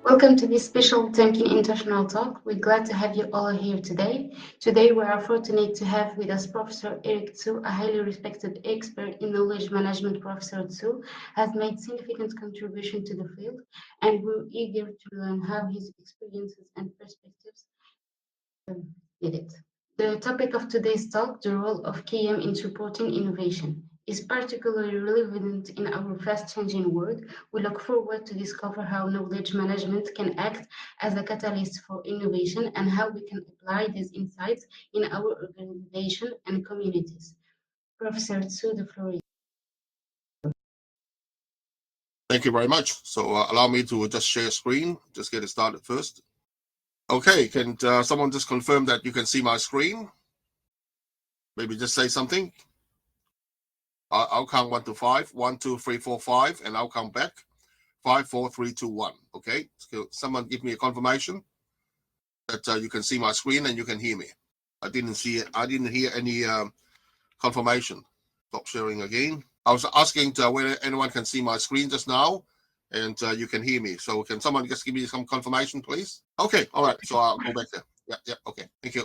Welcome to this special Thinking International Talk. We're glad to have you all here today. Today, we are fortunate to have with us Professor Eric Tsu, a highly respected expert in knowledge management. Professor Tsu has made significant contribution to the field, and we're eager to learn how his experiences and perspectives did it. The topic of today's talk, the role of KM in supporting innovation, is particularly relevant in our fast-changing world. We look forward to discover how knowledge management can act as a catalyst for innovation and how we can apply these insights in our organization and communities. Professor Tsu, the floor is Thank you very much. So allow me to just share screen, just get it started first. Okay, can someone just confirm that you can see my screen? Maybe just say something. I'll count 1 to 5. 1, 2, 3, 4, 5, and I'll count back. 5, 4, 3, 2, 1. Okay, so someone give me a confirmation that you can see my screen and you can hear me. I didn't see it. I didn't hear any confirmation. Stop sharing again. I was asking whether anyone can see my screen just now, and you can hear me. So can someone just give me some confirmation, please? Okay, all right. So I'll go back there. Yeah, okay. Thank you.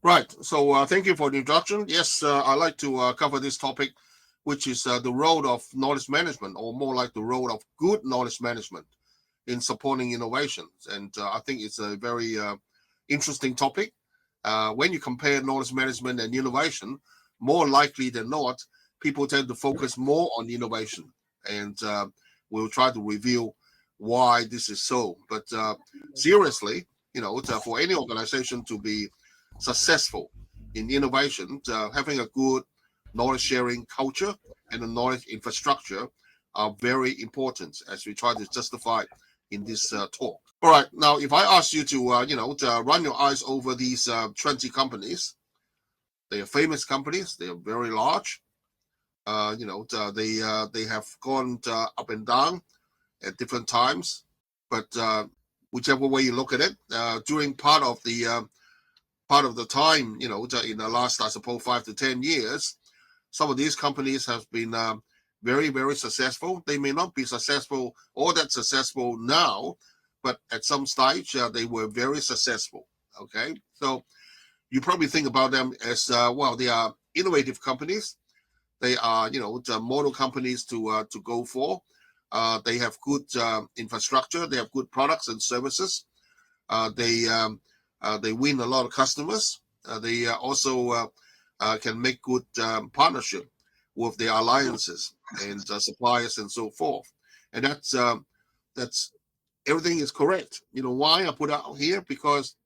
Right. So thank you for the introduction. Yes, I'd like to cover this topic, which is the role of knowledge management, or more like the role of good knowledge management in supporting innovations. And I think it's a very interesting topic. When you compare knowledge management and innovation, more likely than not, people tend to focus more on innovation. And we'll try to reveal why this is so. But seriously, for any organization to be successful in innovation, having a good knowledge sharing culture and a knowledge infrastructure are very important, as we try to justify in this talk. All right, now if I ask you to run your eyes over these 20 companies, they are famous companies, they are very large. They have gone up and down at different times, but whichever way you look at it, during part of the time, in the last, I suppose, 5 to 10 years, some of these companies have been very, very successful. They may not be successful or that successful now, but at some stage they were very successful. Okay, so you probably think about them as they are innovative companies. They are, the model companies to go for. They have good infrastructure. They have good products and services. They win a lot of customers. They also can make good partnership with their alliances and suppliers and so forth. And that's everything is correct. Why I put out here? Because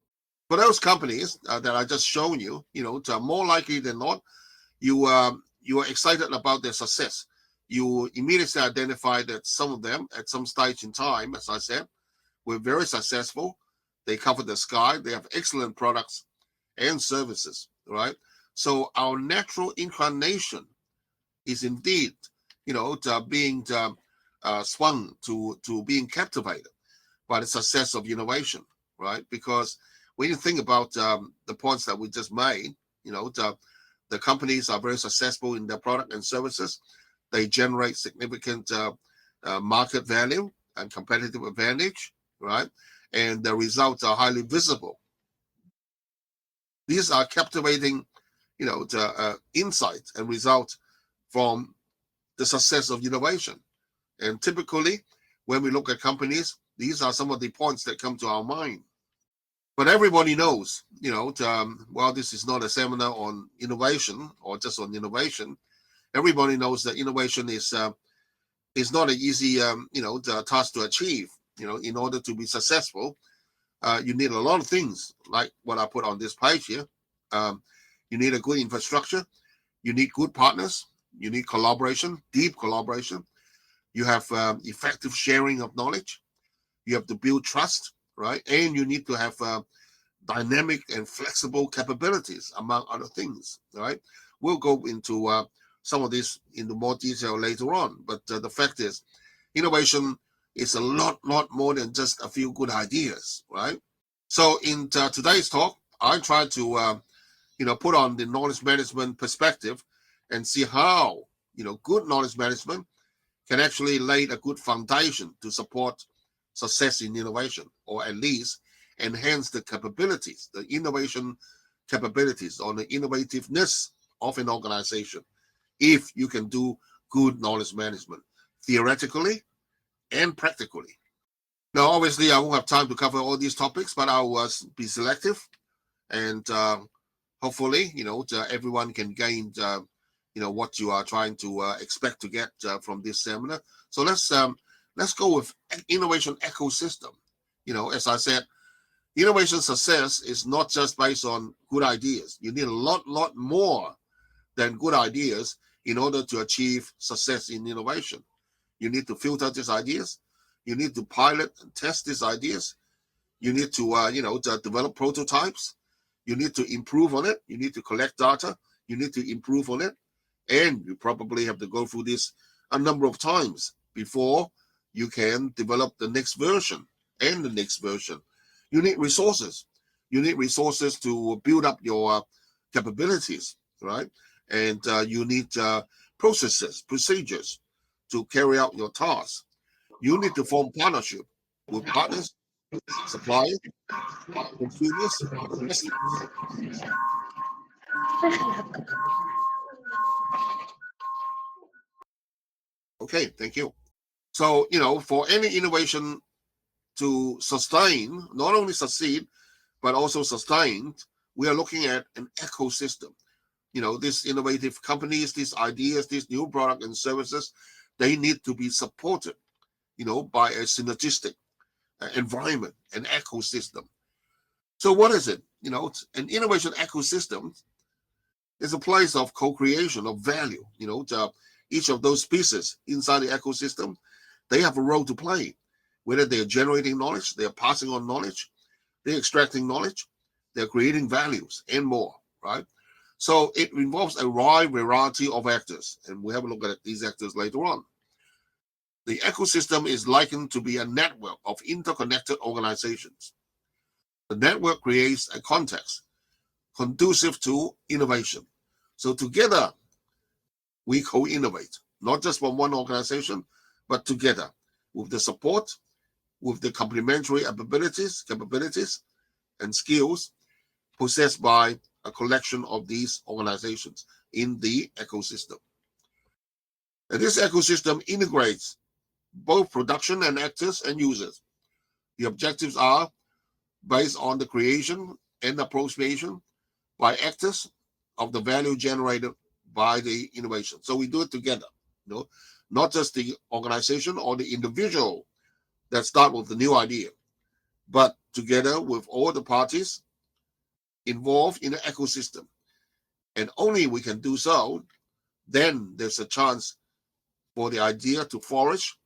for those companies that I just shown you, more likely than not, you are excited about their success. You immediately identify that some of them, at some stage in time, as I said, were very successful. They cover the sky. They have excellent products and services, right? So our natural inclination is indeed, being swung to being captivated by the success of innovation, right? Because when you think about the points that we just made, the companies are very successful in their product and services. They generate significant market value and competitive advantage, right? And the results are highly visible. These are captivating, the insights and results from the success of innovation. And typically, when we look at companies, these are some of the points that come to our mind. But everybody knows, while this is not a seminar on innovation or just on innovation, everybody knows that innovation is not an easy, task to achieve. In order to be successful, you need a lot of things, like what I put on this page here. You need a good infrastructure. You need good partners. You need collaboration, deep collaboration. You have effective sharing of knowledge. You have to build trust, right? And you need to have dynamic and flexible capabilities, among other things, right? We'll go into some of this into more detail later on. But the fact is, innovation is a lot more than just a few good ideas, right? So in today's talk, I try to, put on the knowledge management perspective and see how, good knowledge management can actually lay a good foundation to support success in innovation, or at least enhance the capabilities, the innovation capabilities or the innovativeness of an organization if you can do good knowledge management theoretically and practically. Now, obviously, I won't have time to cover all these topics, but I will be selective, and hopefully, everyone can gain, what you are trying to expect to get from this seminar. So let's go with innovation ecosystem. As I said, innovation success is not just based on good ideas. You need a lot more than good ideas in order to achieve success in innovation. You need to filter these ideas. You need to pilot and test these ideas. You need to develop prototypes. You need to improve on it. You need to collect data. You need to improve on it. And you probably have to go through this a number of times before you can develop the next version and the next version. You need resources. You need resources to build up your capabilities, right? And you need processes, procedures to carry out your tasks. You need to form partnership with partners, suppliers, consumers, customers. Okay, thank you. So, for any innovation to sustain, not only succeed, but also sustain, we are looking at an ecosystem. These innovative companies, these ideas, these new products and services, they need to be supported, by a synergistic environment, an ecosystem. So what is it? An innovation ecosystem is a place of co-creation of value. Each of those pieces inside the ecosystem, they have a role to play. Whether they're generating knowledge, they're passing on knowledge, they're extracting knowledge, they're creating values and more, right? So it involves a wide variety of actors, and we'll have a look at these actors later on. The ecosystem is likened to be a network of interconnected organizations. The network creates a context conducive to innovation. So together, we co-innovate, not just from one organization, but together with the support, with the complementary capabilities, and skills possessed by a collection of these organizations in the ecosystem. And this ecosystem integrates both production and actors and users. The objectives are based on the creation and appropriation by actors of the value generated by the innovation. So we do it together, not just the organization or the individual that start with the new idea, but together with all the parties involved in the ecosystem. And only we can do so, then there's a chance for the idea to flourish,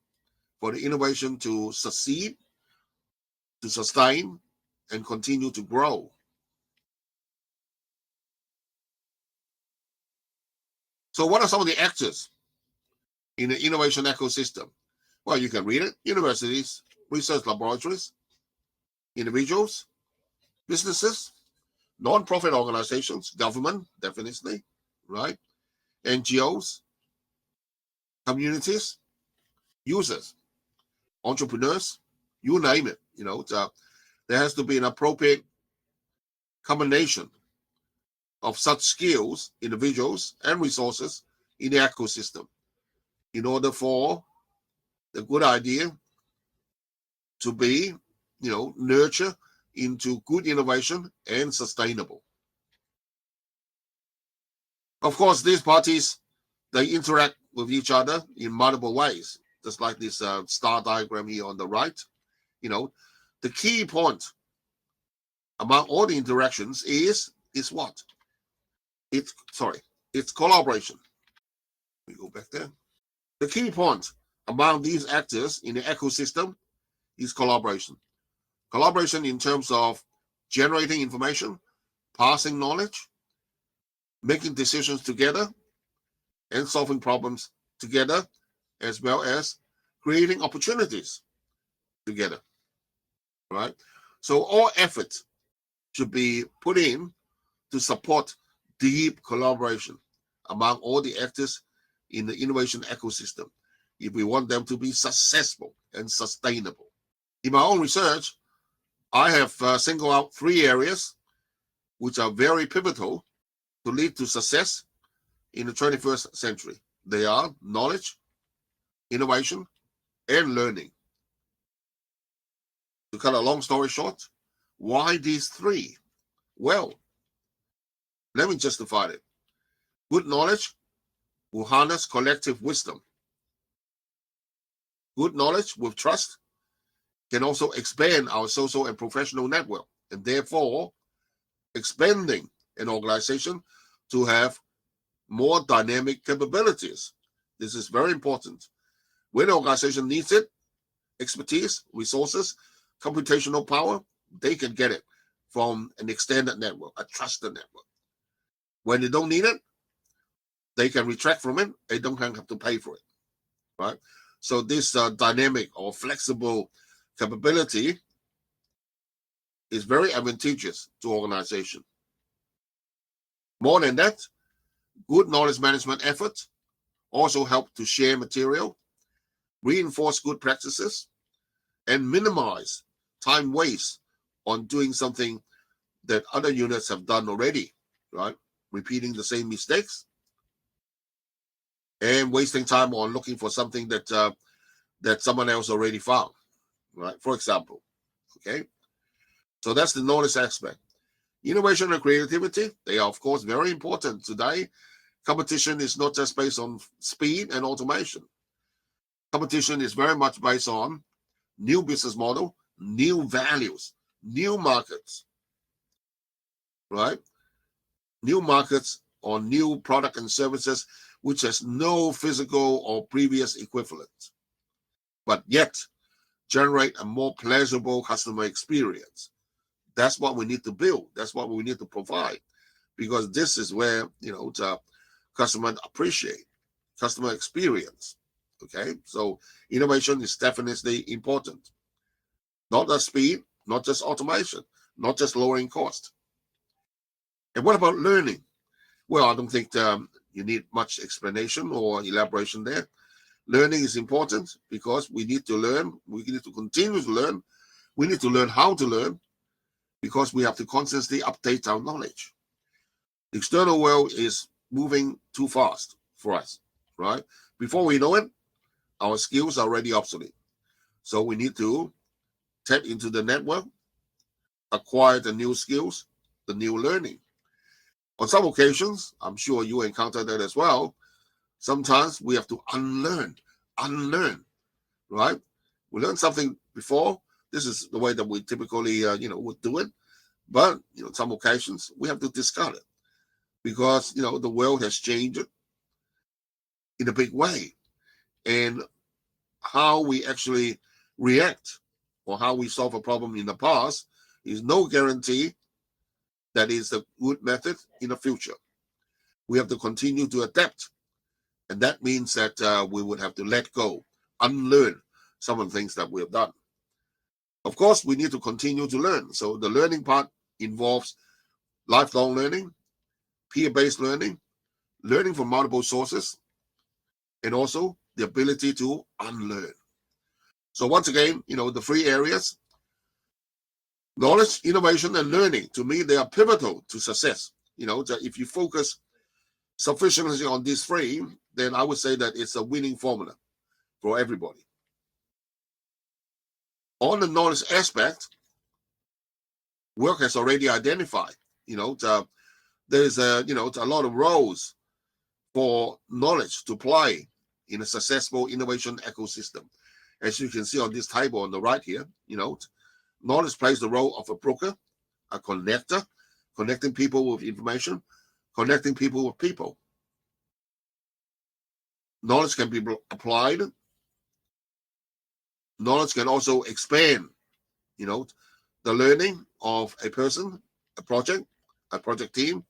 for the innovation to succeed, to sustain, and continue to grow. So what are some of the actors in the innovation ecosystem? Well, you can read it. Universities, research laboratories, individuals, businesses, non-profit organizations, government, definitely, right? NGOs, communities, users, entrepreneurs, you name it. There has to be an appropriate combination of such skills, individuals, and resources in the ecosystem in order for the good idea to be, nurtured into good innovation and sustainable. Of course, these parties, they interact with each other in multiple ways, just like this star diagram here on the right. The key point among all the interactions is what? It's collaboration. We go back there. The key point among these actors in the ecosystem is collaboration. Collaboration in terms of generating information, passing knowledge, making decisions together, and solving problems together, as well as creating opportunities together, right? So all efforts should be put in to support deep collaboration among all the actors in the innovation ecosystem if we want them to be successful and sustainable. In my own research, I have singled out 3 areas which are very pivotal to lead to success in the 21st century. They are knowledge, innovation, and learning. To cut a long story short, why these 3? Well, let me justify it. Good knowledge will harness collective wisdom. Good knowledge with trust can also expand our social and professional network, and therefore expanding an organization to have more dynamic capabilities. This is very important. When an organization needs it, expertise, resources, computational power, they can get it from an extended network, a trusted network. When they don't need it, they can retract from it. They don't have to pay for it, right? So this dynamic or flexible capability is very advantageous to organization. More than that, good knowledge management efforts also help to share material, reinforce good practices, and minimize time waste on doing something that other units have done already, right? Repeating the same mistakes and wasting time on looking for something that that someone else already found, right? For example, okay? So that's the knowledge aspect. Innovation and creativity, they are, of course, very important today. Competition is not just based on speed and automation. Competition is very much based on new business model, new values, new markets, right? New markets or new product and services which has no physical or previous equivalent, but yet generate a more pleasurable customer experience. That's what we need to build. That's what we need to provide, because this is where, the customer appreciate customer experience. Okay, so innovation is definitely important. Not just speed, not just automation, not just lowering cost. And what about learning? Well, I don't think you need much explanation or elaboration there. Learning is important because we need to learn. We need to continue to learn. We need to learn how to learn because we have to constantly update our knowledge. The external world is moving too fast for us, right? Before we know it, our skills are already obsolete. So we need to tap into the network, acquire the new skills, the new learning. On some occasions, I'm sure you encounter that as well. Sometimes we have to unlearn, right? We learned something before. This is the way that we typically, would do it. But, some occasions we have to discard it because, the world has changed in a big way. And how we actually react or how we solve a problem in the past is no guarantee that is a good method in the future. We have to continue to adapt. And that means that we would have to let go, unlearn some of the things that we have done. Of course, we need to continue to learn. So the learning part involves lifelong learning, peer-based learning, learning from multiple sources, and also the ability to unlearn. So once again, the 3 areas, knowledge, innovation, and learning, to me, they are pivotal to success. If you focus sufficiently on these 3, then I would say that it's a winning formula for everybody. On the knowledge aspect, work has already identified, there's a lot of roles for knowledge to play in a successful innovation ecosystem. As you can see on this table on the right here, knowledge plays the role of a broker, a connector, connecting people with information, connecting people with people. Knowledge can be applied. Knowledge can also expand, the learning of a person, a project team,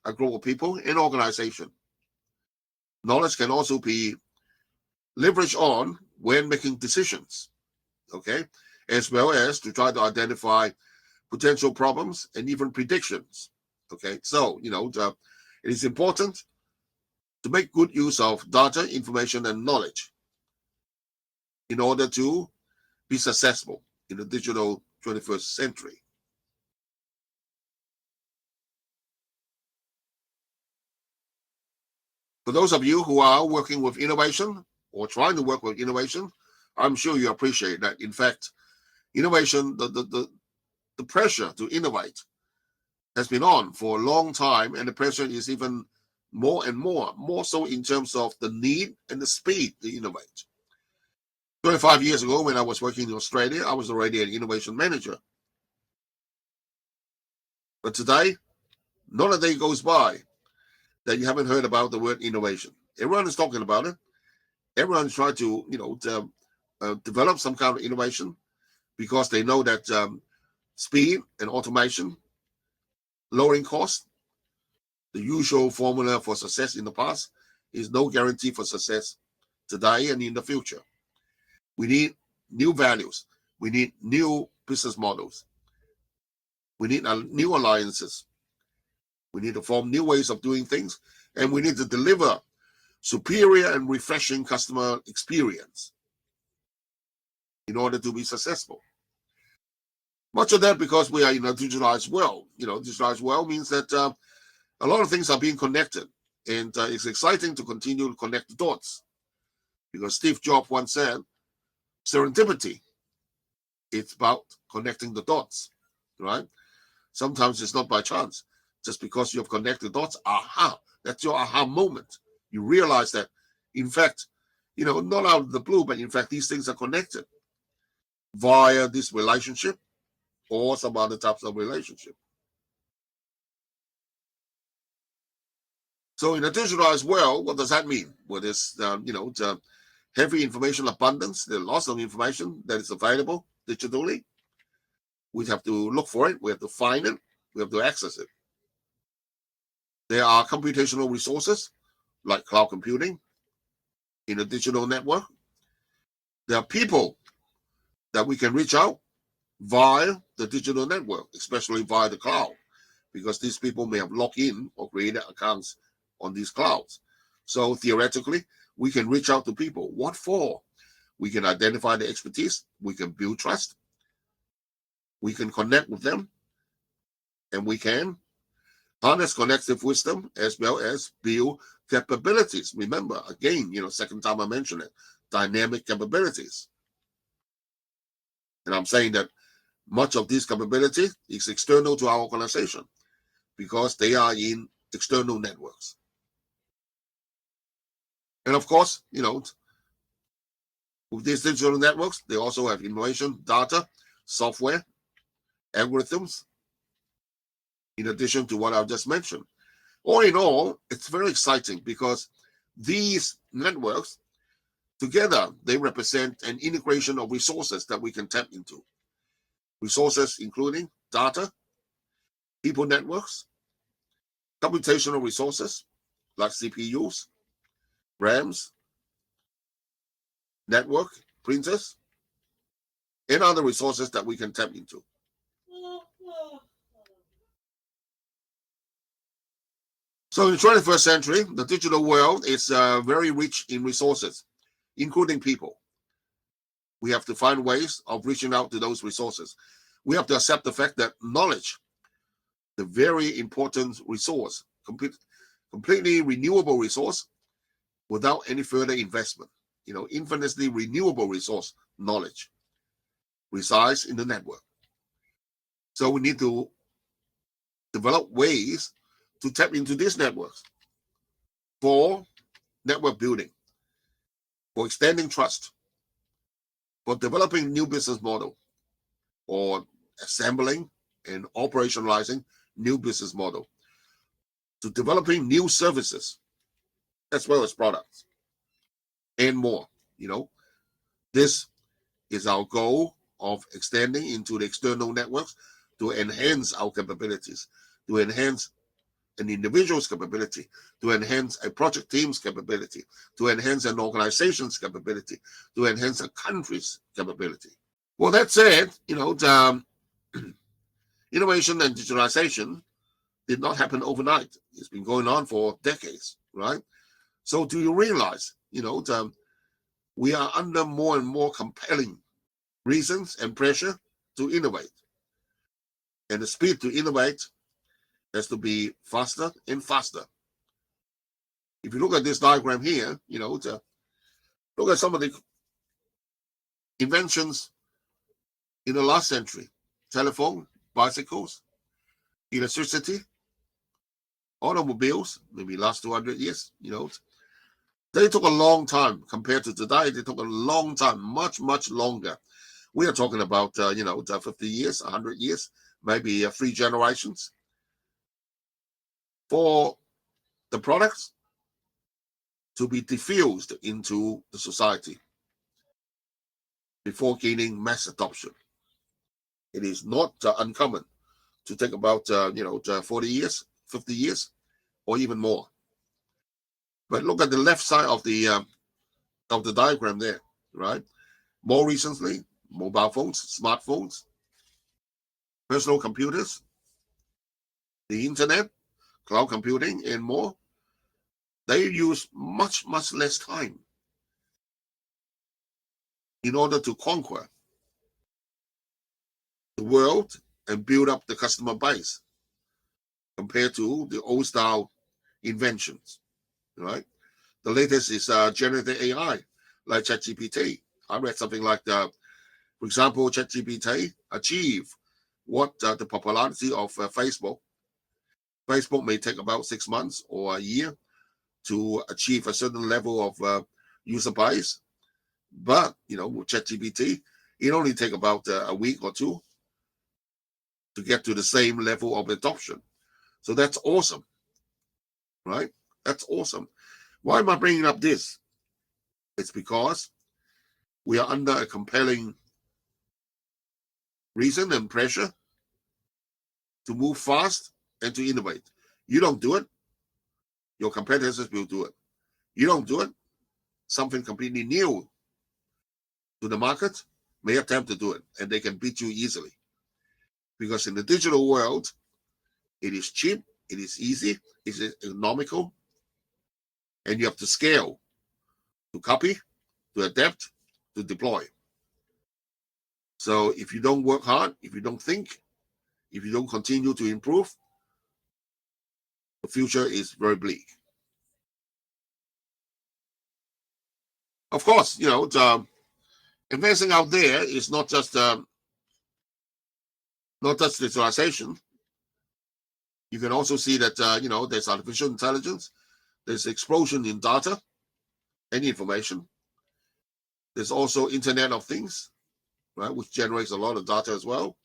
a group of people, an organization. Knowledge can also be leveraged on when making decisions, okay, as well as to try to identify potential problems and even predictions, okay. So, it is important to make good use of data, information, and knowledge in order to be successful. in the digital 21st century. For those of you who are working with innovation or trying to work with innovation, I'm sure you appreciate that. In fact, innovation, the pressure to innovate has been on for a long time, and the pressure is even more and more so in terms of the need and the speed to innovate. 25 years ago, when I was working in Australia, I was already an innovation manager. But today, not a day goes by that you haven't heard about the word innovation. Everyone is talking about it. Everyone's trying to, develop some kind of innovation because they know that speed and automation, lowering costs, the usual formula for success in the past, is no guarantee for success today and in the future. We need new values. We need new business models. We need new alliances. We need to form new ways of doing things, and we need to deliver superior and refreshing customer experience in order to be successful. Much of that because we are in a digitalized world. Digitalized world means that a lot of things are being connected, and it's exciting to continue to connect the dots. Because Steve Jobs once said, serendipity, it's about connecting the dots, right? Sometimes it's not by chance. Just because you have connected dots, that's your aha moment. You realize that, in fact, not out of the blue, but in fact, these things are connected via this relationship or some other types of relationship. So in a digitalized world, what does that mean? Well, there's, heavy information abundance. There's lots of information that is available digitally. We have to look for it. We have to find it. We have to access it. There are computational resources like cloud computing in a digital network. There are people that we can reach out via the digital network, especially via the cloud, because these people may have logged in or created accounts on these clouds. So theoretically, we can reach out to people. What for? We can identify the expertise. We can build trust. We can connect with them. And we can harness collective wisdom as well as build capabilities. Remember, again, second time I mentioned it, dynamic capabilities. And I'm saying that much of this capability is external to our organization because they are in external networks. And of course, with these digital networks, they also have innovation, data, software, algorithms, in addition to what I've just mentioned. All in all, it's very exciting because these networks together, they represent an integration of resources that we can tap into. Resources including data, people networks, computational resources like CPUs, RAMs, network, printers, and other resources that we can tap into. So in the 21st century, the digital world is very rich in resources, including people. We have to find ways of reaching out to those resources. We have to accept the fact that knowledge, the very important resource, completely renewable resource, without any further investment, infinitely renewable resource, knowledge, resides in the network. So we need to develop ways to tap into these networks for network building, for extending trust, for developing new business model, or assembling and operationalizing new business model, to developing new services as well as products and more. This is our goal of extending into the external networks to enhance our capabilities, to enhance an individual's capability, to enhance a project team's capability, to enhance an organization's capability, to enhance a country's capability. Well, that said, innovation and digitalization did not happen overnight. It's been going on for decades, right? So do you realize, we are under more and more compelling reasons and pressure to innovate. And the speed to innovate has to be faster and faster. If you look at this diagram here, look at some of the inventions in the last century: telephone, bicycles, electricity, automobiles, maybe last 200 years. They took a long time compared to today. They took a long time, much, much longer. We are talking about, 50 years, 100 years, maybe 3 generations for the products to be diffused into the society before gaining mass adoption. It is not uncommon to take about 40 years, 50 years, or even more. But look at the left side of the diagram there, right? More recently, mobile phones, smartphones, personal computers, the internet, cloud computing, and more. They use much, much less time in order to conquer the world and build up the customer base compared to the old style inventions, right? The latest is generative AI, like ChatGPT. I read something like that. For example, ChatGPT achieved what the popularity of Facebook. Facebook may take about 6 months or a year to achieve a certain level of user base, but with ChatGPT, it only take about a week or two to get to the same level of adoption. So that's awesome, right? That's awesome. Why am I bringing up this? It's because we are under a compelling reason and pressure to move fast and to innovate. You don't do it, your competitors will do it. You don't do it, something completely new to the market may attempt to do it, and they can beat you easily. Because in the digital world, it is cheap, it is easy, it is economical, and you have to scale to copy, to adapt, to deploy. So if you don't work hard, if you don't think, if you don't continue to improve, the future is very bleak. Of course, the advancing out there is not just digitalization. You can also see that there's artificial intelligence, there's explosion in data and information. There's also Internet of Things, right, which generates a lot of data as well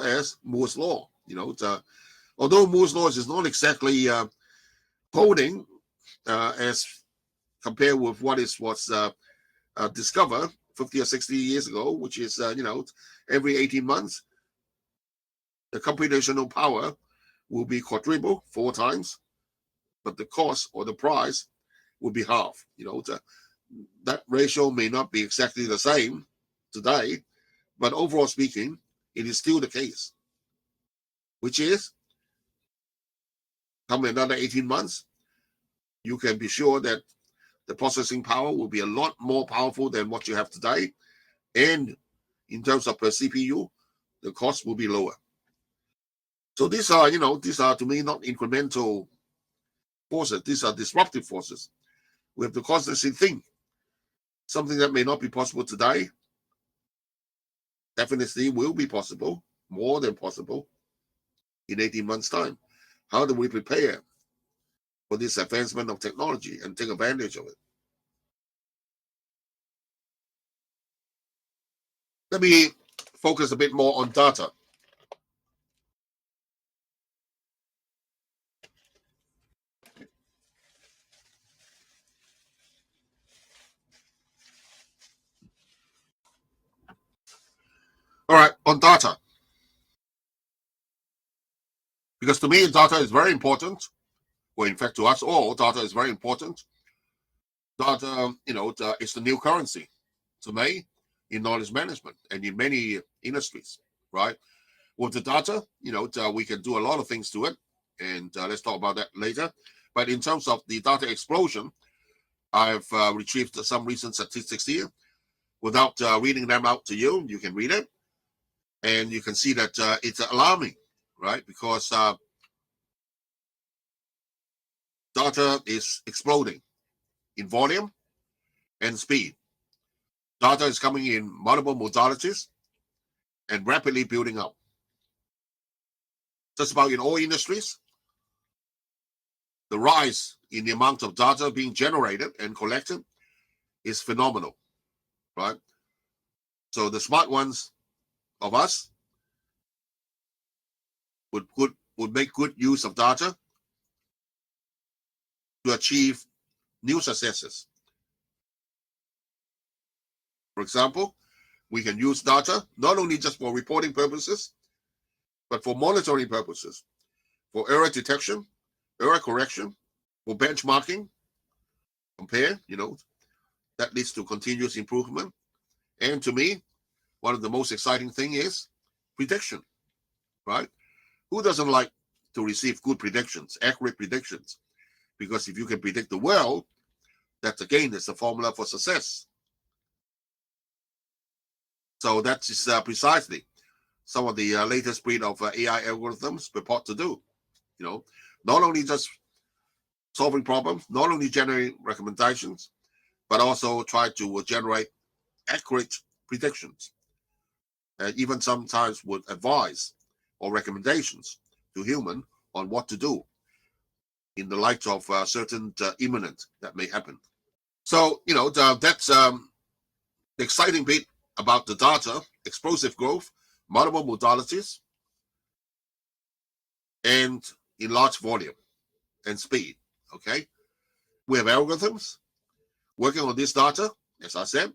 as Moore's law. Although Moore's law is not exactly coding as compared with what was discovered 50 or 60 years ago, which is every 18 months the computational power will be quadrupled 4 times, but the cost or the price will be half. That ratio may not be exactly the same today, but overall speaking, it is still the case, which is come another 18 months, you can be sure that the processing power will be a lot more powerful than what you have today. And in terms of per CPU, the cost will be lower. So these are to me not incremental forces. These are disruptive forces. We have to constantly think something that may not be possible today definitely will be possible, more than possible, in 18 months' time. How do we prepare for this advancement of technology and take advantage of it? Let me focus a bit more on data. All right, on data. Because to me, data is very important. Well, in fact, to us all, data is very important. Data, it's the new currency to me in knowledge management and in many industries, right? With the data, we can do a lot of things to it, and let's talk about that later. But in terms of the data explosion, I've retrieved some recent statistics here. Without reading them out to you, you can read it, and you can see that it's alarming, right? Because data is exploding in volume and speed. Data is coming in multiple modalities and rapidly building up. Just about in all industries, the rise in the amount of data being generated and collected is phenomenal, right? So the smart ones of us would make good use of data to achieve new successes. For example, we can use data not only just for reporting purposes, but for monitoring purposes, for error detection, error correction, for benchmarking, compare, that leads to continuous improvement. And to me, one of the most exciting thing is prediction, right? Who doesn't like to receive good predictions, accurate predictions? Because if you can predict the world, that's again, is the formula for success. So that is precisely some of the latest breed of AI algorithms purport to do. Not only just solving problems, not only generating recommendations, but also try to generate accurate predictions, and even sometimes would advise or recommendations to human on what to do in the light of certain imminent that may happen. So, that's the exciting bit about the data, explosive growth, multiple modalities, and in large volume and speed, okay? We have algorithms working on this data, as I said,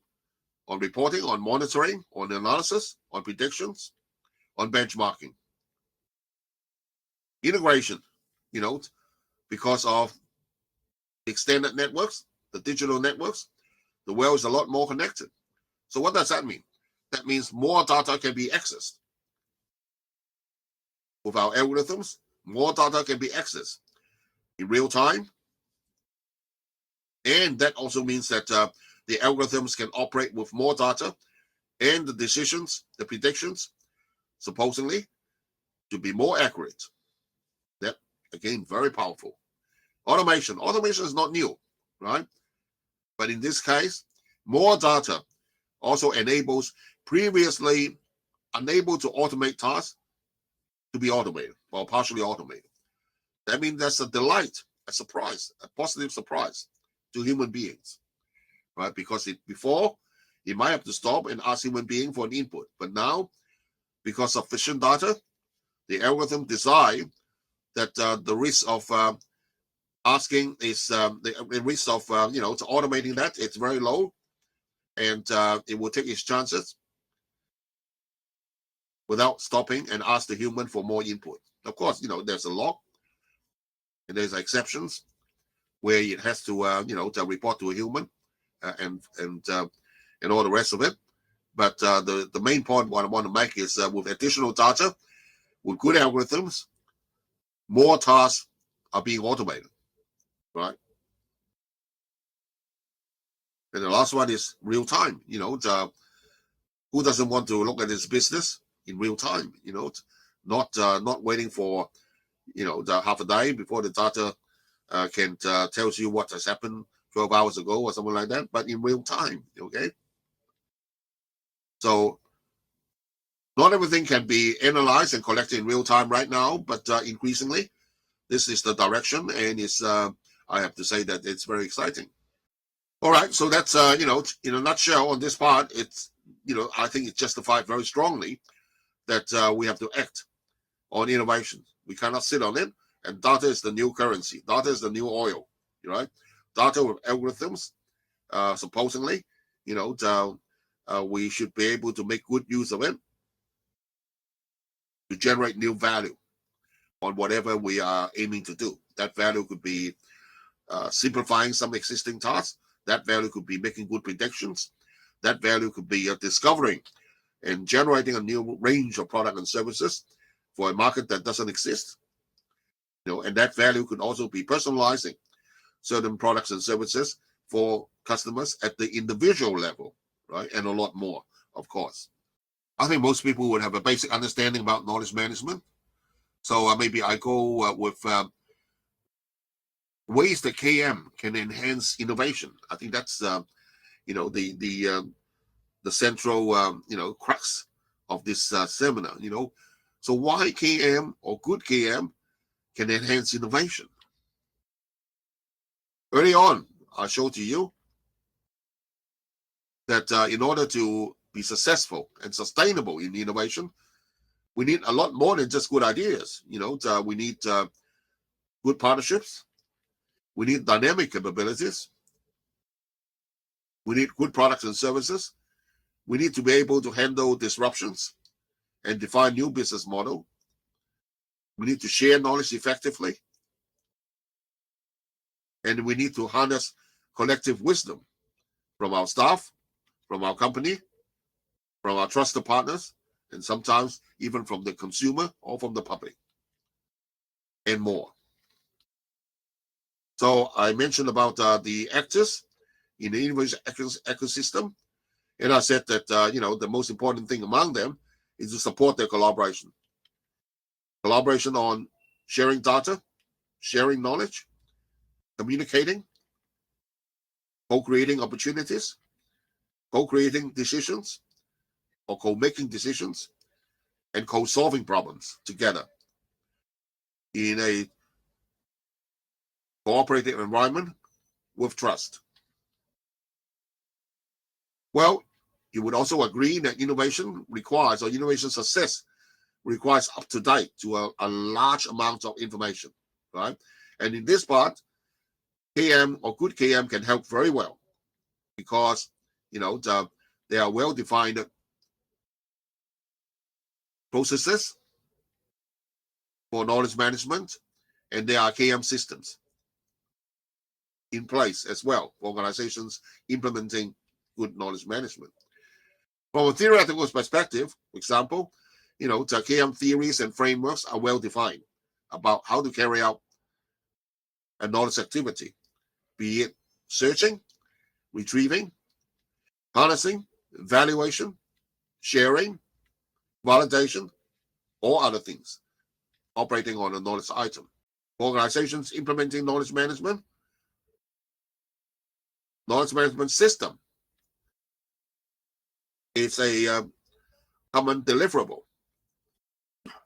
on reporting, on monitoring, on analysis, on predictions, on benchmarking. Integration, because of extended networks, the digital networks, the world is a lot more connected. So what does that mean? That means more data can be accessed. With our algorithms, more data can be accessed in real time. And that also means that the algorithms can operate with more data, and the decisions, the predictions, supposedly, to be more accurate. That, again, very powerful. Automation. Automation is not new, right? But in this case, more data also enables previously unable to automate tasks to be automated or partially automated. That means that's a delight, a surprise, a positive surprise to human beings, right? Because before, you might have to stop and ask human being for an input. But now, because of efficient data, the algorithm decide that the risk of asking is the risk of to automating that, it's very low, and it will take its chances without stopping and ask the human for more input. Of course, there's a law and there's exceptions where it has to to report to a human and all the rest of it. But the main point what I want to make is with additional data, with good algorithms, more tasks are being automated, right? And the last one is real time. Who doesn't want to look at his business in real time? Not waiting for the half a day before the data can tells you what has happened 12 hours ago or something like that, but in real time. Okay. So not everything can be analyzed and collected in real time right now, but increasingly, this is the direction, and it's I have to say that it's very exciting. All right, so that's in a nutshell on this part. It's I think it's justified very strongly that we have to act on innovation. We cannot sit on it, and data is the new currency. Data is the new oil, right? Data with algorithms, supposedly, we should be able to make good use of it to generate new value on whatever we are aiming to do. That value could be simplifying some existing tasks. That value could be making good predictions. That value could be discovering and generating a new range of products and services for a market that doesn't exist. And that value could also be personalizing certain products and services for customers at the individual level, right? And a lot more, of course. I think most people would have a basic understanding about knowledge management. So maybe I go with ways that KM can enhance innovation. I think that's the central crux of this seminar. So why KM or good KM can enhance innovation. Early on, I showed to you that in order to be successful and sustainable in innovation, we need a lot more than just good ideas. We need good partnerships. We need dynamic capabilities. We need good products and services. We need to be able to handle disruptions and define new business model. We need to share knowledge effectively. And we need to harness collective wisdom from our staff, from our company, from our trusted partners, and sometimes even from the consumer or from the public, and more. So I mentioned about the actors in the innovation ecosystem, and I said that the most important thing among them is to support their collaboration on sharing data, sharing knowledge, communicating, co-creating opportunities, co-creating decisions, or co-making decisions, and co-solving problems together in a cooperative environment with trust. Well, you would also agree that innovation success requires up-to-date to a large amount of information, right? And in this part, KM or good KM can help very well because, they are well-defined processes for knowledge management, and there are KM systems in place as well for organizations implementing good knowledge management. From a theoretical perspective, for example, the KM theories and frameworks are well defined about how to carry out a knowledge activity, be it searching, retrieving, harnessing, evaluation, sharing, validation, or other things operating on a knowledge item. For organizations implementing knowledge management system is a common deliverable.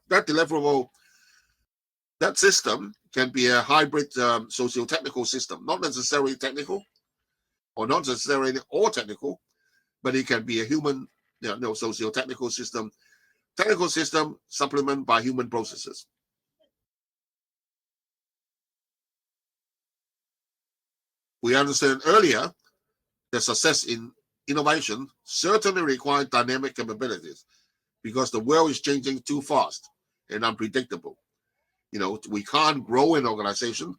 That system can be a hybrid socio-technical system, not necessarily technical or not necessarily all technical, but it can be a human, socio-technical system, technical system supplemented by human processes. We understand earlier that success in innovation certainly requires dynamic capabilities because the world is changing too fast and unpredictable. We can't grow an organization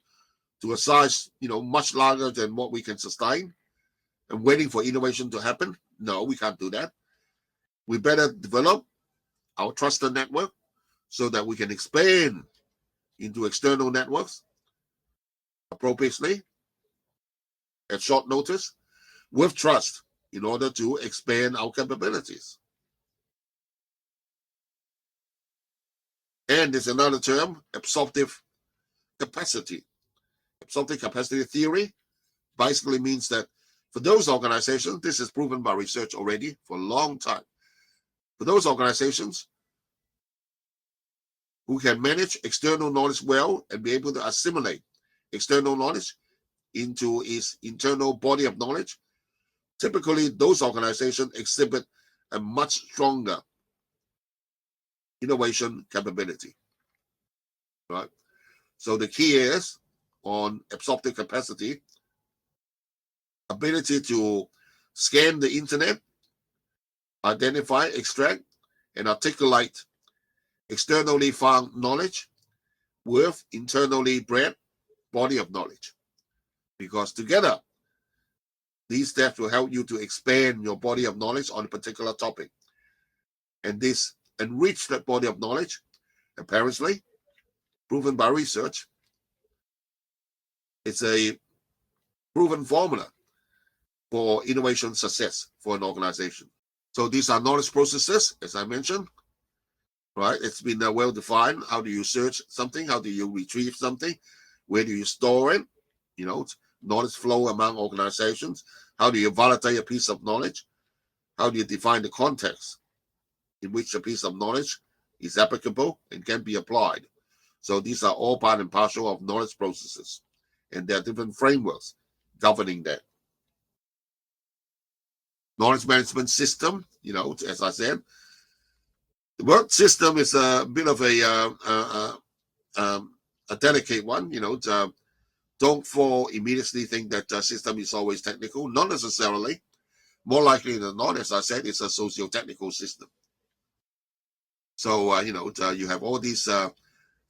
to a size, much larger than what we can sustain and waiting for innovation to happen. No, we can't do that. We better develop our trusted network so that we can expand into external networks appropriately at short notice with trust in order to expand our capabilities. And there's another term, absorptive capacity. Absorptive capacity theory basically means that for those organizations, this is proven by research already for a long time. For those organizations who can manage external knowledge well and be able to assimilate external knowledge into its internal body of knowledge, typically those organizations exhibit a much stronger innovation capability, right? So the key is on absorptive capacity, ability to scan the internet, identify, extract, and articulate externally found knowledge with internally bred body of knowledge. Because together, these steps will help you to expand your body of knowledge on a particular topic. And this enrich that body of knowledge, apparently, proven by research, it's a proven formula for innovation success for an organization. So these are knowledge processes, as I mentioned, right? It's been well defined. How do you search something? How do you retrieve something? Where do you store it? Knowledge flow among organizations. How do you validate a piece of knowledge? How do you define the context in which a piece of knowledge is applicable and can be applied? So these are all part and parcel of knowledge processes, and there are different frameworks governing that. Knowledge management system, as I said, the word system is a bit of a delicate one. Don't fall immediately think that system is always technical. Not necessarily. More likely than not, as I said, it's a socio-technical system. So, you have all these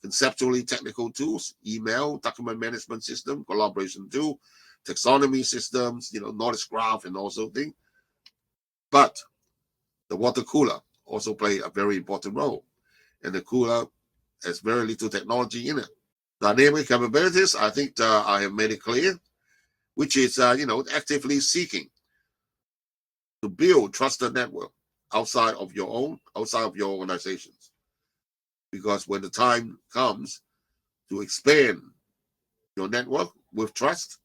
conceptually technical tools, email, document management system, collaboration tool, taxonomy systems, knowledge graph and also things. But the water cooler also play a very important role. And the cooler has very little technology in it. Dynamic capabilities, I think I have made it clear, which is, actively seeking to build trusted network outside of your organizations. Because when the time comes to expand your network with trust,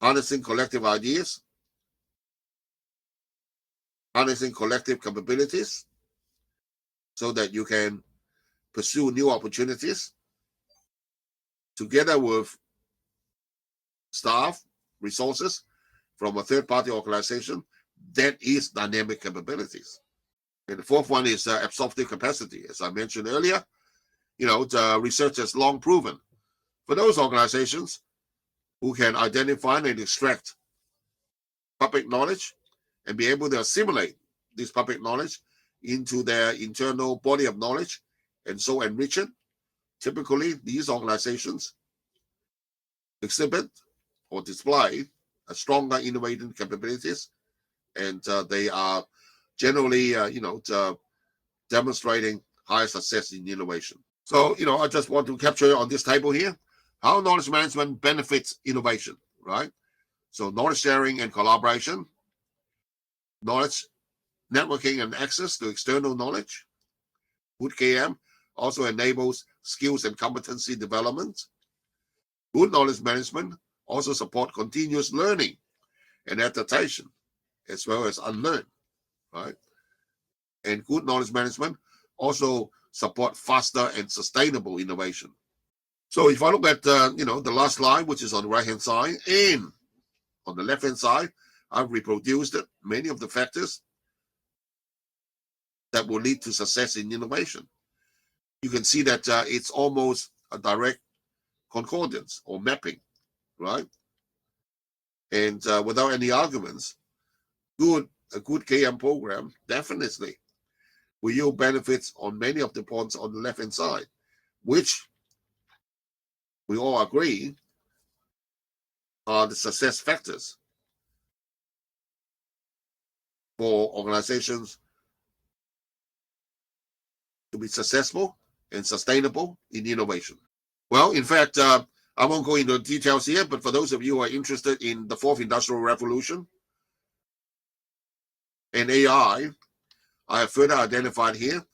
harnessing collective ideas, harnessing collective capabilities, so that you can pursue new opportunities together with staff, resources from a third-party organization, that is dynamic capabilities. And the fourth one is absorptive capacity. As I mentioned earlier, the research has long proven for those organizations who can identify and extract public knowledge and be able to assimilate this public knowledge into their internal body of knowledge and so enrich it. Typically, these organizations exhibit or display a stronger innovating capabilities, and they are generally, demonstrating higher success in innovation. So, I just want to capture on this table here how knowledge management benefits innovation, right? So knowledge sharing and collaboration, knowledge networking and access to external knowledge. Good KM also enables skills and competency development. Good knowledge management also support continuous learning and adaptation, as well as unlearn, right? And good knowledge management also support faster and sustainable innovation. So if I look at, the last slide, which is on the right-hand side, and on the left-hand side, I've reproduced many of the factors that will lead to success in innovation. You can see that it's almost a direct concordance or mapping, right? And without any arguments, a good KM program definitely will yield benefits on many of the points on the left-hand side, which we all agree are the success factors for organizations to be successful and sustainable in innovation. Well, in fact, I won't go into details here, but for those of you who are interested in the fourth industrial revolution and AI, I have further identified here.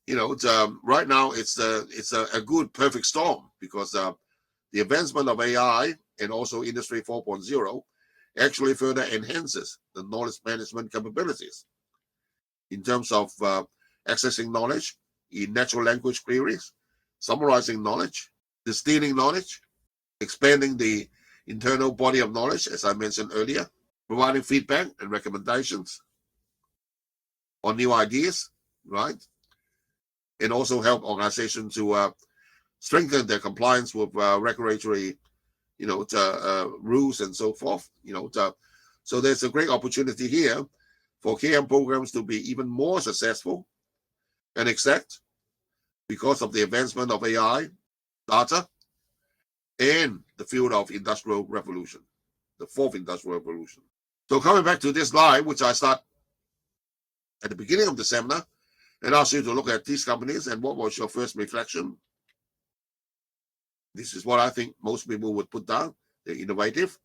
Right now it's a good perfect storm, because the advancement of AI and also Industry 4.0 actually further enhances the knowledge management capabilities in terms of accessing knowledge in natural language queries, summarizing knowledge, distilling knowledge, expanding the internal body of knowledge, as I mentioned earlier, providing feedback and recommendations on new ideas, right? And also help organizations to strengthen their compliance with regulatory, rules and so forth. So there's a great opportunity here for KM programs to be even more successful and exact because of the advancement of AI, data, and the field of industrial revolution, the fourth industrial revolution. So coming back to this slide, which I start at the beginning of the seminar, and ask you to look at these companies and what was your first reflection. This is what I think most people would put down. They're innovative,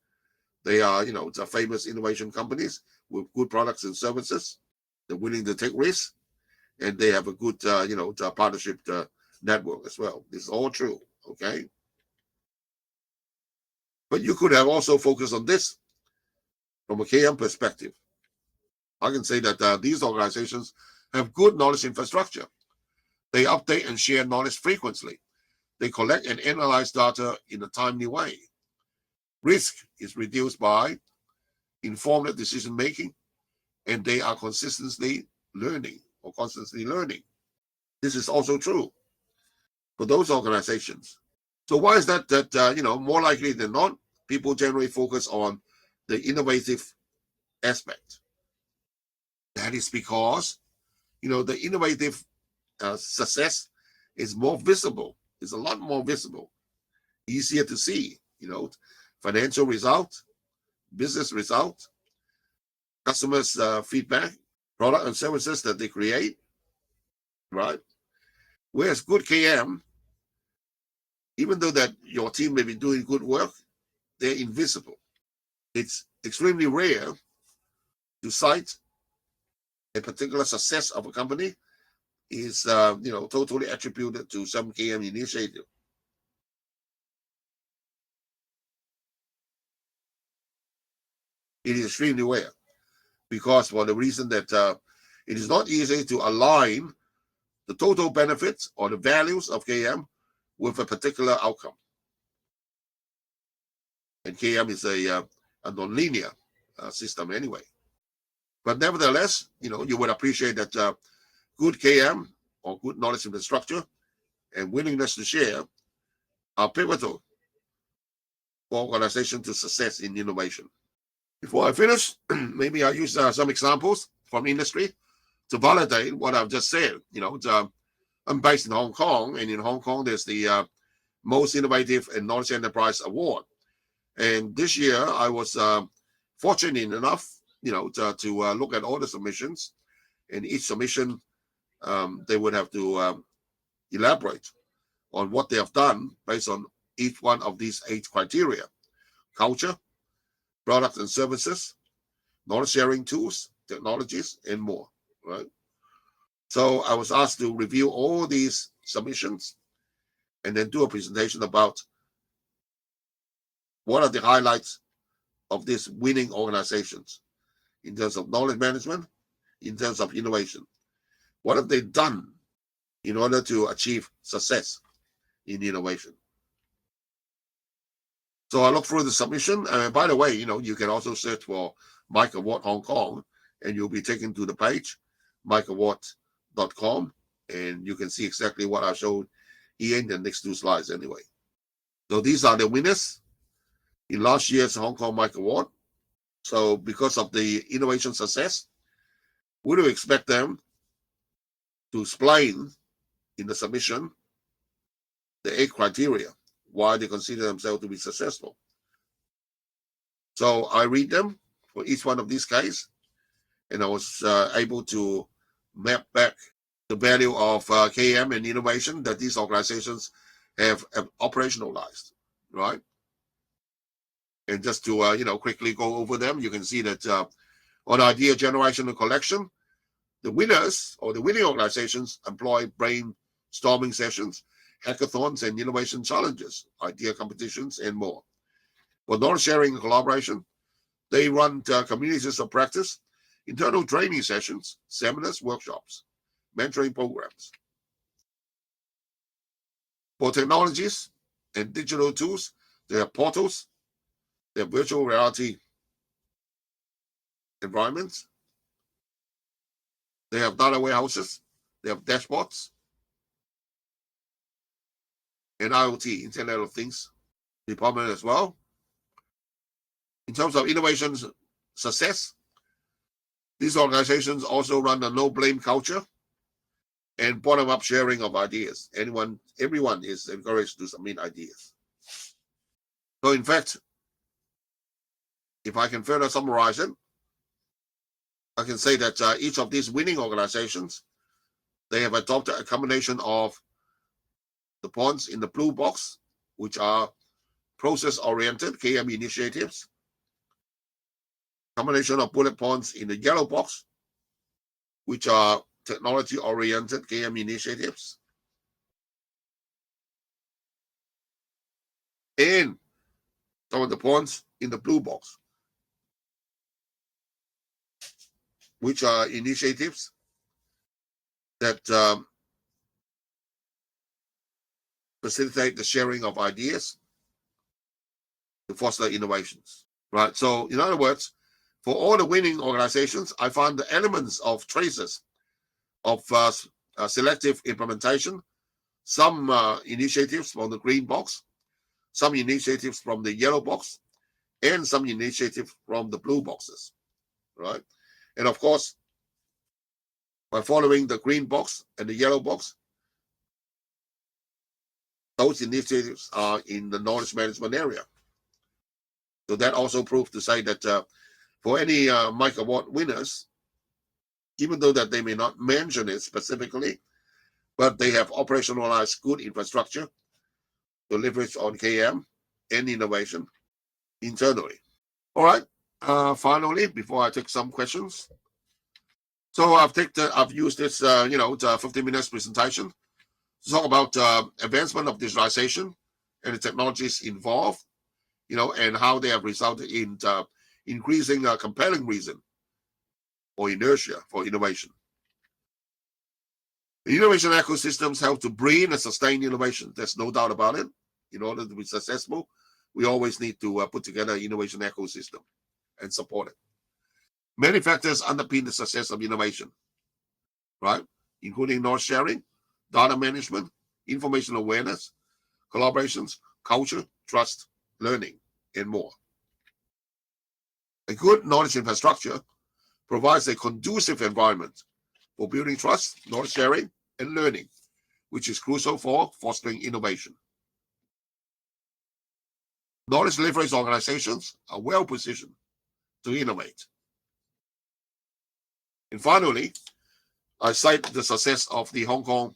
They are, the famous innovation companies with good products and services. They're willing to take risks, and they have a good, partnership network as well. This is all true, okay? But you could have also focused on this from a KM perspective. I can say that these organizations have good knowledge infrastructure. They update and share knowledge frequently. They collect and analyze data in a timely way. Risk is reduced by informed decision making, and they are constantly learning. This is also true for those organizations. So why is that more likely than not, people generally focus on the innovative aspect? That is because, the innovative success is more visible. It's a lot more visible, easier to see, financial result, business result, customers' feedback, product and services that they create, right? Whereas good KM, even though that your team may be doing good work, they're invisible. It's extremely rare to cite a particular success of a company is, totally attributed to some KM initiative. It is extremely rare because for the reason that it is not easy to align the total benefits or the values of KM with a particular outcome. And KM is a non-linear system anyway. But nevertheless, you would appreciate that good KM or good knowledge infrastructure and willingness to share are pivotal for organization to success in innovation. Before I finish, maybe I'll use some examples from industry to validate what I've just said. I'm based in Hong Kong, and in Hong Kong, there's the Most Innovative and Knowledge Enterprise Award. And this year, I was fortunate enough, to look at all the submissions. And each submission, they would have to elaborate on what they have done based on each one of these 8 criteria: culture, products and services, knowledge sharing tools, technologies, and more, right? So I was asked to review all these submissions and then do a presentation about what are the highlights of these winning organizations in terms of knowledge management, in terms of innovation. What have they done in order to achieve success in innovation? So I look through the submission. And by the way, you can also search for Mike Award Hong Kong, and you'll be taken to the page, mikeaward.com, and you can see exactly what I showed here in the next 2 slides anyway. So these are the winners in last year's Hong Kong Mike Award. So because of the innovation success, we do expect them to explain in the submission the 8 criteria why they consider themselves to be successful. So I read them for each one of these cases, and I was able to map back the value of KM and innovation that these organizations have operationalized, right? And just to quickly go over them, you can see that on idea generation and collection, the winners or the winning organizations employ brainstorming sessions, hackathons, and innovation challenges, idea competitions, and more. For knowledge sharing and collaboration, they run communities of practice, internal training sessions, seminars, workshops, mentoring programs. For technologies and digital tools, they have portals, they have virtual reality environments, they have data warehouses, they have dashboards, and IoT, Internet of Things department as well. In terms of innovation success, these organizations also run a no-blame culture and bottom-up sharing of ideas. Everyone is encouraged to submit ideas. So in fact, if I can further summarize it, I can say that each of these winning organizations, they have adopted a combination of the points in the blue box, which are process-oriented KM initiatives, combination of bullet points in the yellow box, which are technology-oriented KM initiatives, and some of the points in the blue box, which are initiatives that facilitate the sharing of ideas to foster innovations, right? So in other words, for all the winning organizations, I found the elements of traces of selective implementation, some initiatives from the green box, some initiatives from the yellow box, and some initiatives from the blue boxes, right? And of course, by following the green box and the yellow box, those initiatives are in the knowledge management area. So that also proves to say that for any Mike Award winners, even though that they may not mention it specifically, but they have operationalized good infrastructure to leverage on KM and innovation internally. All right. Finally, before I take some questions, so I've used this 15 minutes presentation to talk about advancement of digitalization and the technologies involved, and how they have resulted in increasing compelling reason or inertia for innovation. The innovation ecosystems help to breed and sustain innovation. There's no doubt about it. In order to be successful, we always need to put together an innovation ecosystem and support it. Many factors underpin the success of innovation, right? Including knowledge sharing, data management, information awareness, collaborations, culture, trust, learning, and more. A good knowledge infrastructure provides a conducive environment for building trust, knowledge sharing, and learning, which is crucial for fostering innovation. Knowledge leverage organizations are well positioned to innovate. And finally, I cite the success of the Hong Kong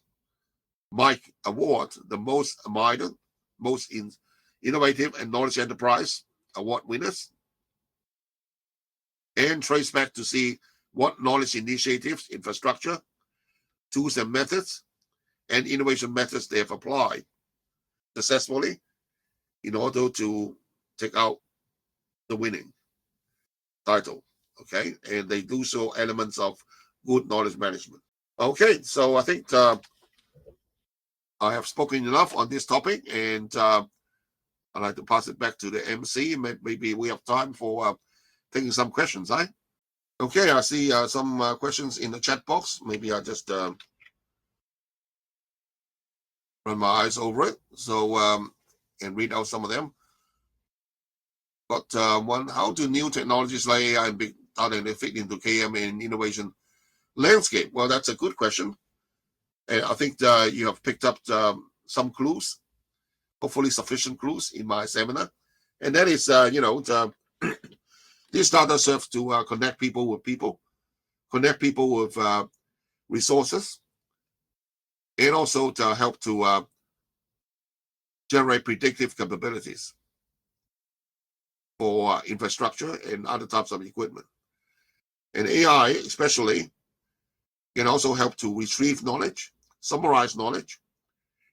Mike Award, the most admired, most innovative and knowledge enterprise award winners, and trace back to see what knowledge initiatives, infrastructure, tools and methods, and innovation methods they have applied successfully in order to take out the winning title. Okay, and they do so elements of good knowledge management. Okay, so I think I have spoken enough on this topic, and I'd like to pass it back to the MC. Maybe we have time for taking some questions, eh? Okay, I see some questions in the chat box. Maybe I just run my eyes over it, so and read out some of them. But one, how do new technologies like AI and big data fit into KM and innovation landscape? Well, that's a good question. And I think you have picked up some clues, hopefully sufficient clues in my seminar. And that is, this data serves to connect people, connect people with resources, and also to help to generate predictive capabilities for infrastructure and other types of equipment. And AI, especially, can also help to retrieve knowledge, summarize knowledge,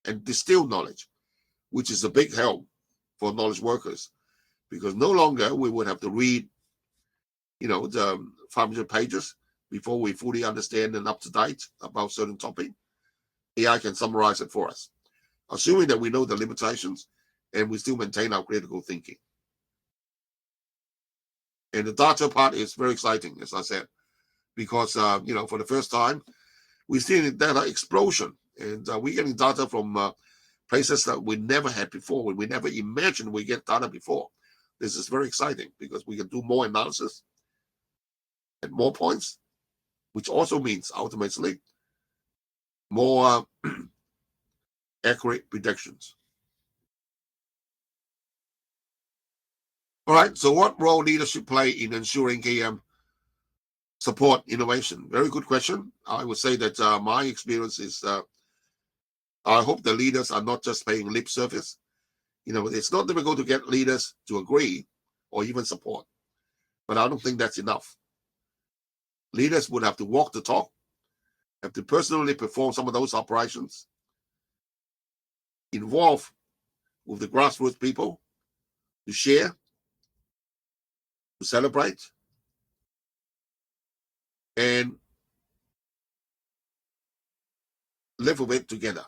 and distill knowledge, which is a big help for knowledge workers, because no longer we would have to read, the 500 pages before we fully understand and up to date about certain topic. AI can summarize it for us, assuming that we know the limitations and we still maintain our critical thinking. And the data part is very exciting, as I said, because, for the first time, we're seeing a data explosion, and we're getting data from places that we never had before. We never imagined we get data before. This is very exciting because we can do more analysis at more points, which also means ultimately more accurate predictions. All right, so what role leadership play in ensuring KM support innovation? Very good question. I would say that my experience is I hope the leaders are not just paying lip service. It's not difficult to get leaders to agree or even support. But I don't think that's enough. Leaders would have to walk the talk, have to personally perform some of those operations, involve with the grassroots people to share, to celebrate, and live with it together,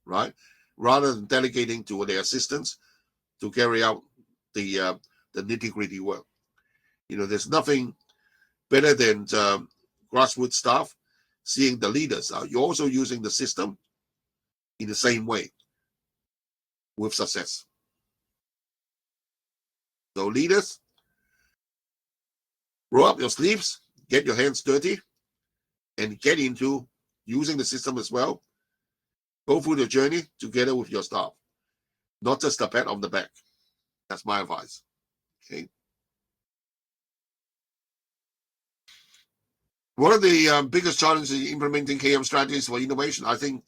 right? Rather than delegating to their assistants to carry out the nitty-gritty work. There's nothing better than grassroots staff seeing the leaders. You're also using the system in the same way with success. So leaders, roll up your sleeves, get your hands dirty, and get into using the system as well. Go through the journey together with your staff, not just a pat on the back. That's my advice. Okay. One of the biggest challenges in implementing KM strategies for innovation, I think,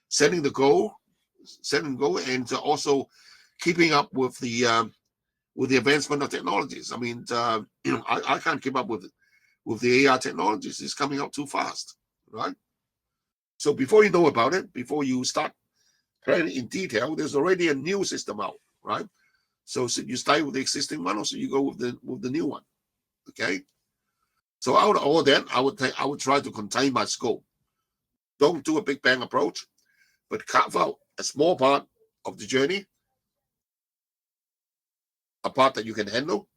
setting the goal, and also keeping up with the advancement of technologies. I mean, I can't keep up with the AI technologies. It's coming out too fast, right? So before you know about it, before you start planning in detail, there's already a new system out, right? So you start with the existing one, or so you go with the new one. Okay. So out of all that, I would try to contain my scope. Don't do a big bang approach, but carve out a small part of the journey, a part that you can handle,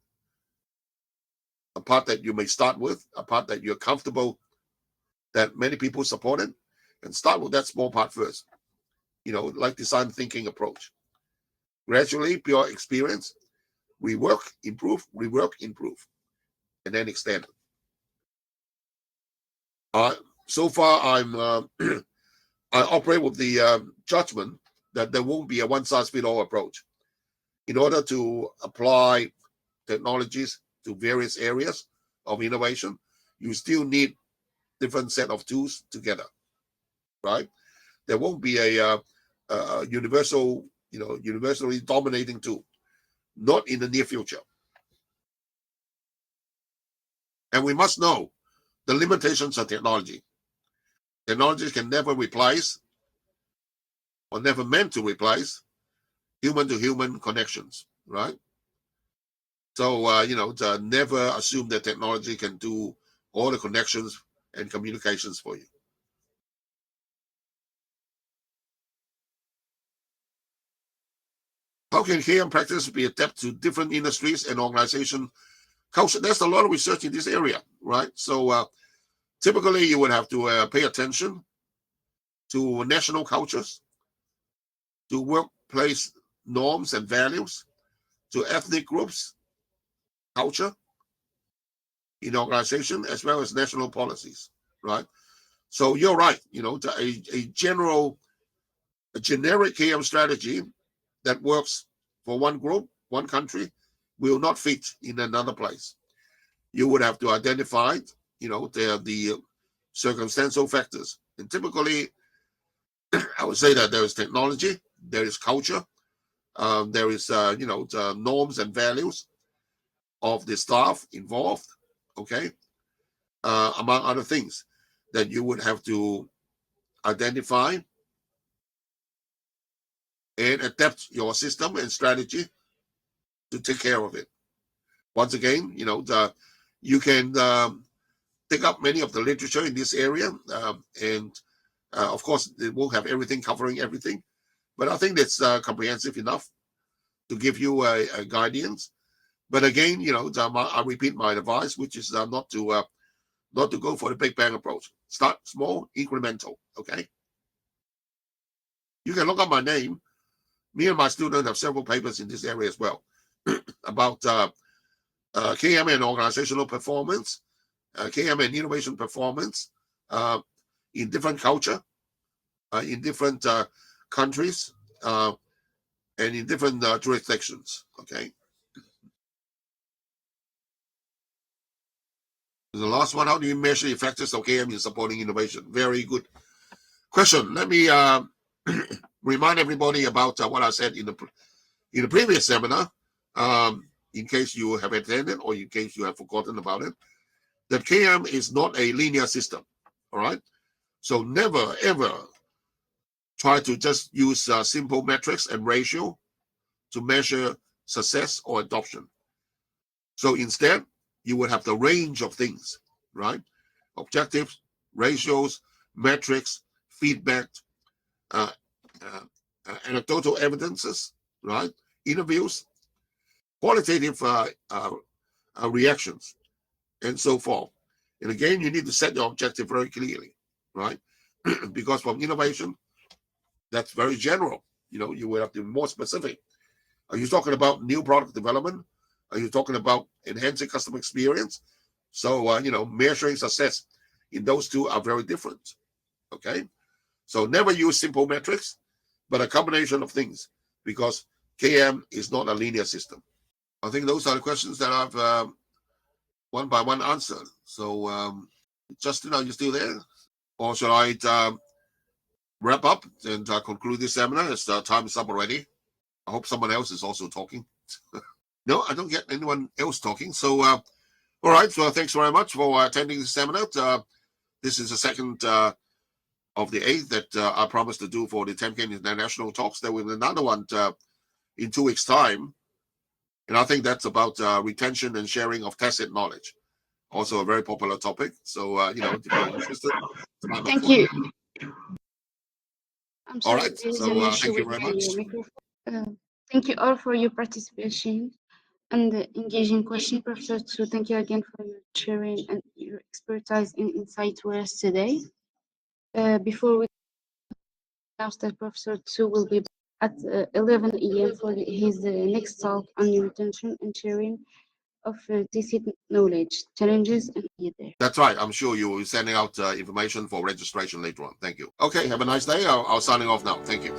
a part that you may start with, a part that you're comfortable that many people support it, and start with that small part first. Like design thinking approach. Gradually, pure experience, rework, improve, and then extend it. So far, I operate with the judgment that there won't be a one-size-fits-all approach. In order to apply technologies to various areas of innovation, you still need different set of tools together, right? There won't be a universally dominating tool, not in the near future. And we must know the limitations of technology. Technology can never replace, or never meant to replace, human-to-human connections, right? So, to never assume that technology can do all the connections and communications for you. How can KM practice be adapted to different industries and organization culture? There's a lot of research in this area, right? So typically you would have to pay attention to national cultures, to workplace norms and values, to ethnic groups, culture in organization, as well as national policies, right? So you're right, a generic KM strategy that works for one group, one country, will not fit in another place. You would have to identify, the circumstantial factors. And typically, I would say that there is technology, there is culture, there is, the norms and values of the staff involved, okay, among other things that you would have to identify and adapt your system and strategy to take care of it. Once again, you can pick up many of the literature in this area, and of course, it won't have everything covering everything, but I think that's comprehensive enough to give you a guidance. But again, I repeat my advice, which is not to go for the big bang approach. Start small, incremental. Okay. You can look up my name. Me and my student have several papers in this area as well about KM and organizational performance, KM and innovation performance in different culture, in different countries, and in different jurisdictions. Okay. The last one: how do you measure the effectiveness of KM in supporting innovation? Very good question. Let me remind everybody about what I said in the previous seminar. in case you have attended or in case you have forgotten about it, that KM is not a linear system. All right. So never ever try to just use simple metrics and ratio to measure success or adoption. So instead, you would have the range of things, right? Objectives, ratios, metrics, feedback, uh, anecdotal evidences, right? Interviews, qualitative reactions, and so forth. And again, you need to set your objective very clearly, right? Because from innovation, that's very general. You will have to be more specific. Are you talking about new product development? Are you talking about enhancing customer experience? So, measuring success in those two are very different. Okay. So never use simple metrics, but a combination of things, because KM is not a linear system. I think those are the questions that I've one by one answered. So, Justin, are you still there? Or should I wrap up and conclude this seminar? As time is up already. I hope someone else is also talking. No, I don't get anyone else talking. So, all right. So thanks very much for attending this seminar. This is the second of the 8 that I promised to do for the Temkin International Talks. There will be another one in 2 weeks' time. And I think that's about retention and sharing of tacit knowledge. Also a very popular topic. So, if you're interested. Thank you. I'm All sorry, right. there is So, an issue thank you with very much. your microphone. Thank you all for your participation and the engaging question. Professor Tsu, thank you again for your sharing and your expertise and insight with us today. Before we announce that Professor Tsu will be at 11 a.m. for his next talk on retention and sharing of tacit knowledge, challenges, and there. That's right. I'm sure you will be sending out information for registration later on. Thank you. Okay. Have a nice day. I'll signing off now. Thank you.